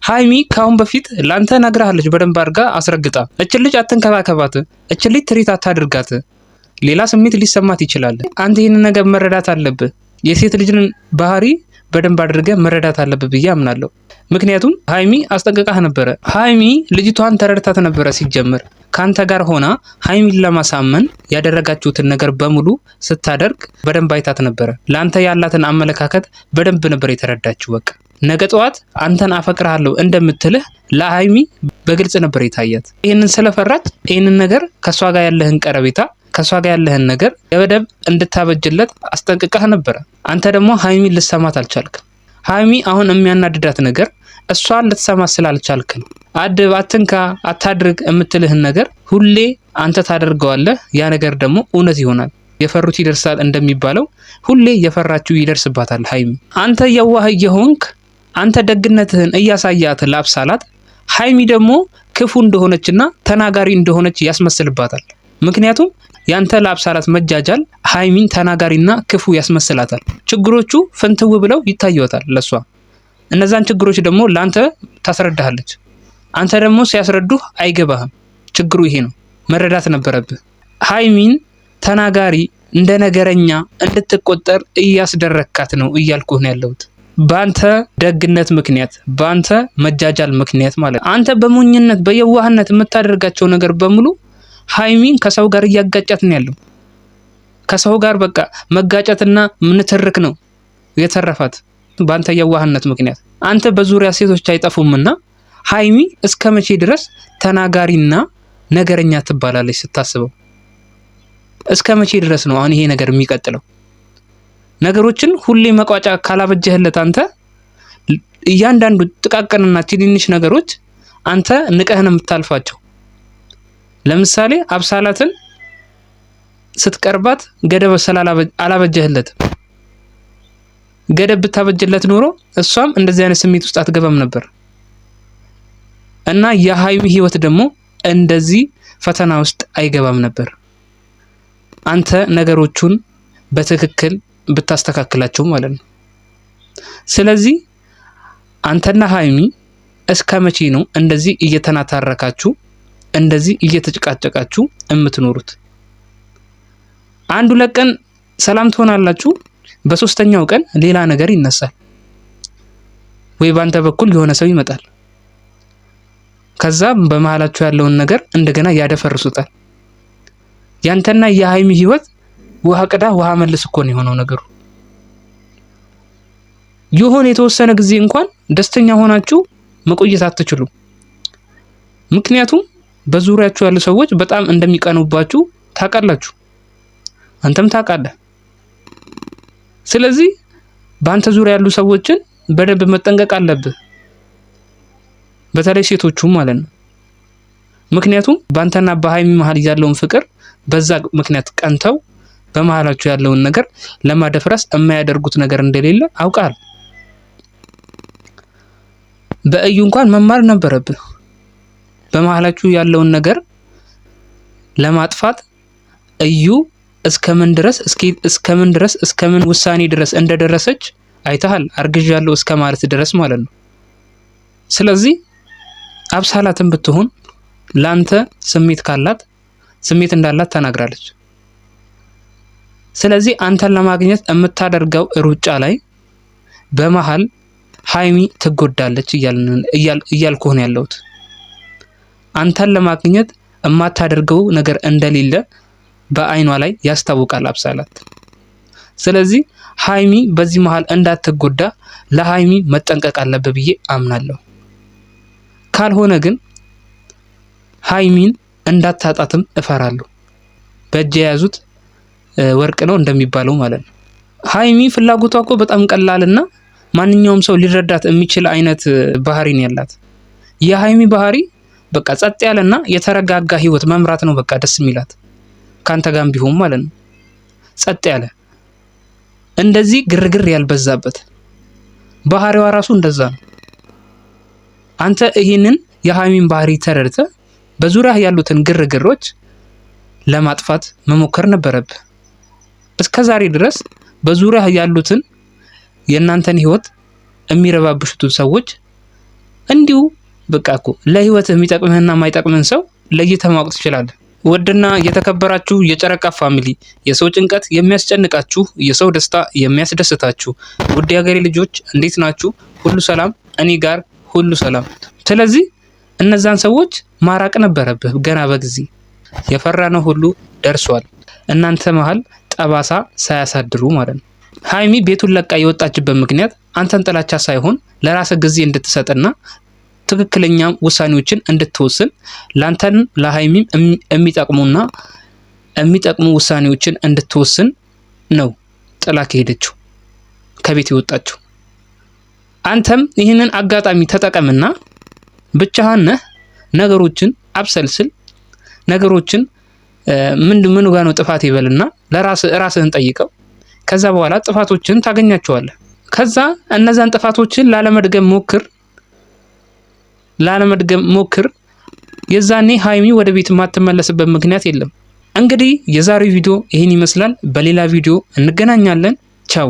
ሃይሚ ካሁን በፊት ላንተ ነግራለች በደንብ አድርጋ አስረግጣ። እች ልጅ አትንከባከባት፣ እች ልጅ ትሪት አታድርጋት፣ ሌላ ስሜት ሊሰማት ይችላል። አንተ ይሄን ነገር መረዳት አለብህ። የሴት ልጅን ባህሪ በደንብ አድርገህ መረዳት አለብህ ብዬ አምናለሁ። ምክንያቱም ሃይሚ አስጠንቅቃህ ነበረ። ሃይሚ ልጅቷን ተረድታት ነበረ። ሲጀምር ካንተ ጋር ሆና ሃይሚን ለማሳመን ያደረጋችሁትን ነገር በሙሉ ስታደርግ በደንብ አይታት ነበረ። ላንተ ያላትን አመለካከት በደንብ ነበር የተረዳችው። በቃ ነገ ጠዋት አንተን አፈቅርሃለሁ እንደምትልህ ለሃይሚ በግልጽ ነበር የታያት። ይሄንን ስለፈራች ይሄንን ነገር ከሷ ጋር ያለህን ቀረቤታ ከሷ ጋር ያለህን ነገር ገደብ እንድታበጅለት አስጠንቅቃህ ነበረ። አንተ ደግሞ ሃይሚን ልትሰማት አልቻልክም። ሃይሚ አሁን የሚያናድዳት ነገር እሷን ልትሰማ ስላልቻልክ ነው። አድብ፣ አትንካ፣ አታድርግ የምትልህን ነገር ሁሌ አንተ ታደርገዋለህ። ያ ነገር ደግሞ እውነት ይሆናል። የፈሩት ይደርሳል እንደሚባለው ሁሌ የፈራችው ይደርስባታል። ሃይሚ አንተ የዋህ የሆንክ አንተ ደግነትህን እያሳያት ላብሳላት፣ ሃይሚ ደግሞ ክፉ እንደሆነችና ተናጋሪ እንደሆነች ያስመስልባታል። ምክንያቱም ያንተ ላብሳላት መጃጃል ሃይሚን ተናጋሪና ክፉ ያስመስላታል። ችግሮቹ ፍንትው ብለው ይታዩታል ለሷ። እነዛን ችግሮች ደግሞ ላንተ ታስረዳሃለች። አንተ ደግሞ ሲያስረዱህ አይገባህም። ችግሩ ይሄ ነው። መረዳት ነበረብህ። ሃይሚን ተናጋሪ እንደ ነገረኛ እንድትቆጠር እያስደረካት ነው እያልኩህ ነው ያለሁት። ባንተ ደግነት ምክንያት፣ ባንተ መጃጃል ምክንያት ማለት አንተ በሞኝነት በየዋህነት የምታደርጋቸው ነገር በሙሉ ሃይሚን ከሰው ጋር እያጋጫት ነው ያለው። ከሰው ጋር በቃ መጋጨትና ምንትርክ ነው የተረፋት ባንተ የዋህነት ምክንያት። አንተ በዙሪያ ሴቶች አይጠፉምና ሃይሚ እስከ መቼ ድረስ ተናጋሪና ነገረኛ ትባላለች ስታስበው? እስከ መቼ ድረስ ነው አሁን ይሄ ነገር የሚቀጥለው? ነገሮችን ሁሌ መቋጫ ካላበጀህለት አንተ እያንዳንዱ ጥቃቅንና ትንንሽ ነገሮች አንተ ንቀህን የምታልፋቸው። ለምሳሌ አብሳላትን ስትቀርባት ገደብ አላበጀህለት። ገደብ ብታበጅለት ኖሮ እሷም እንደዚህ አይነት ስሜት ውስጥ አትገባም ነበር እና የሃይሚ ህይወት ደግሞ እንደዚህ ፈተና ውስጥ አይገባም ነበር አንተ ነገሮቹን በትክክል ብታስተካክላቸው ማለት ነው። ስለዚህ አንተና ሃይሚ እስከ መቼ ነው እንደዚህ እየተናታረካችሁ እንደዚህ እየተጨቃጨቃችሁ የምትኖሩት? አንድ ሁለት ቀን ሰላም ትሆናላችሁ፣ በሶስተኛው ቀን ሌላ ነገር ይነሳል። ወይ ባንተ በኩል የሆነ ሰው ይመጣል። ከዛ በመሃላችሁ ያለውን ነገር እንደገና ያደፈርሱታል። ያንተና የሃይሚ ህይወት ውሃ ቅዳ ውሃ መልስ እኮ ነው የሆነው ነገሩ። የሆነ የተወሰነ ጊዜ እንኳን ደስተኛ ሆናችሁ መቆየት አትችሉም። ምክንያቱም በዙሪያችሁ ያሉ ሰዎች በጣም እንደሚቀኑባችሁ ታውቃላችሁ። አንተም ታውቃለህ። ስለዚህ በአንተ ዙሪያ ያሉ ሰዎችን በደንብ መጠንቀቅ አለብህ። በተለይ ሴቶቹ ማለት ነው። ምክንያቱም በአንተና በሃይሚ መሃል ያለውን ፍቅር በዛ ምክንያት ቀንተው በመሃላችሁ ያለውን ነገር ለማደፍረስ የማያደርጉት ነገር እንደሌለ አውቃለሁ። በእዩ እንኳን መማር ነበረብህ። በመሃላችሁ ያለውን ነገር ለማጥፋት እዩ እስከምን ውሳኔ ድረስ እንደደረሰች አይተሃል። አርግዣለሁ እስከ ማለት ድረስ ማለት ነው። ስለዚህ አብሳላትን ብትሆን ላንተ ስሜት እንዳላት ተናግራለች። ስለዚህ አንተን ለማግኘት የምታደርገው ሩጫ ላይ በመሃል ሃይሚ ትጎዳለች እያልኩህ ነው ያለሁት። አንተን ለማግኘት የማታደርገው ነገር እንደሌለ በአይኗ ላይ ያስታውቃል አብሳላት። ስለዚህ ሃይሚ በዚህ መሃል እንዳትጎዳ ለሃይሚ መጠንቀቅ አለበት ብዬ አምናለሁ። ካልሆነ ግን ሃይሚን እንዳታጣትም እፈራለሁ። በእጅ የያዙት ወርቅ ነው እንደሚባለው ማለት ነው። ሃይሚ ፍላጎቷ እኮ በጣም ቀላልና ማንኛውም ሰው ሊረዳት የሚችል አይነት ባህሪ ነው ያላት። የሃይሚ ባህሪ በቃ ጸጥ ያለና የተረጋጋ ህይወት መምራት ነው በቃ ደስ የሚላት። ካንተ ጋርም ቢሆን ማለት ነው ጸጥ ያለ እንደዚህ ግርግር ያልበዛበት ባህሪዋ ራሱ እንደዛ ነው። አንተ ይሄንን የሃይሚን ባህሪ ተረድተህ በዙሪያ ያሉትን ግርግሮች ለማጥፋት መሞከር ነበረብህ። እስከዛሬ ድረስ በዙሪያ ያሉትን የእናንተን ህይወት የሚረባብሹት ሰዎች እንዲሁ በቃ እኮ ለህይወትህ የሚጠቅምህና የማይጠቅምህን ሰው ለይተህ ማወቅ ትችላለህ። ውድና የተከበራችሁ የጨረቃ ፋሚሊ፣ የሰው ጭንቀት የሚያስጨንቃችሁ፣ የሰው ደስታ የሚያስደስታችሁ ውድ የሀገሬ ልጆች እንዴት ናችሁ? ሁሉ ሰላም? እኔ ጋር ሁሉ ሰላም። ስለዚህ እነዛን ሰዎች ማራቅ ነበረብህ ገና በጊዜ። የፈራነው ሁሉ ደርሷል። እናንተ መሃል ጠባሳ ሳያሳድሩ ማለት ነው። ሀይሚ ቤቱን ለቃ የወጣችበት ምክንያት አንተን ጥላቻ ሳይሆን ለራስህ ጊዜ እንድትሰጥና ትክክለኛ ውሳኔዎችን እንድትወስን ላንተን ለሀይሚም የሚጠቅሙና የሚጠቅሙ ውሳኔዎችን እንድትወስን ነው ጥላ ከሄደችው ከቤት የወጣችው። አንተም ይህንን አጋጣሚ ተጠቀምና ብቻህን ነገሮችን አብሰልስል። ነገሮችን ምን ጋር ነው ጥፋት ይበልና ራስህን ጠይቀው። ከዛ በኋላ ጥፋቶችን ታገኛቸዋለህ። ከዛ እነዛን ጥፋቶችን ላለመድገም ሞክር። የዛኔ ሀይሚ ወደ ቤት የማትመለስበት ምክንያት የለም። እንግዲህ የዛሬው ቪዲዮ ይህን ይመስላል። በሌላ ቪዲዮ እንገናኛለን። ቻው።